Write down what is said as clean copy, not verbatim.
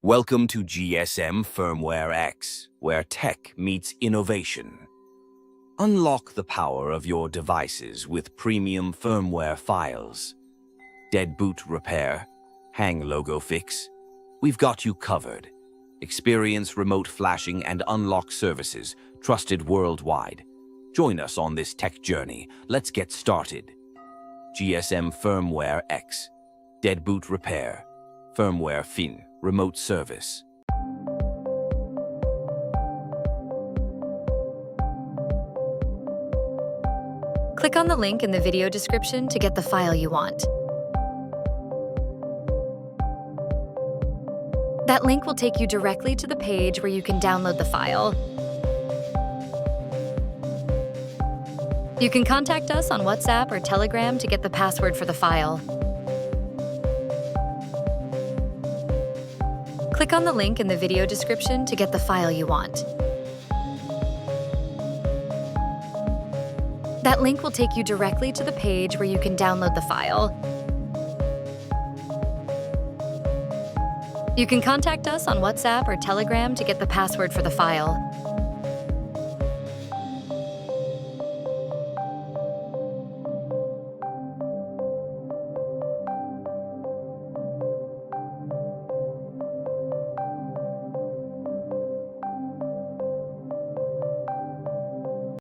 Welcome to GSM Firmware X, where tech meets innovation. Unlock the power of your devices with premium firmware files. Dead boot repair, hang logo fix. We've got you covered. Experience remote flashing and unlock services trusted worldwide. Join us on this tech journey. Let's get started. GSM Firmware X, dead boot repair, firmware fin, remote service. Click on the link in the video description to get the file you want. That link will take you directly to the page where you can download the file. You can contact us on WhatsApp or Telegram to get the password for the file. Click on the link in the video description to get the file you want. That link will take you directly to the page where you can download the file. You can contact us on WhatsApp or Telegram to get the password for the file.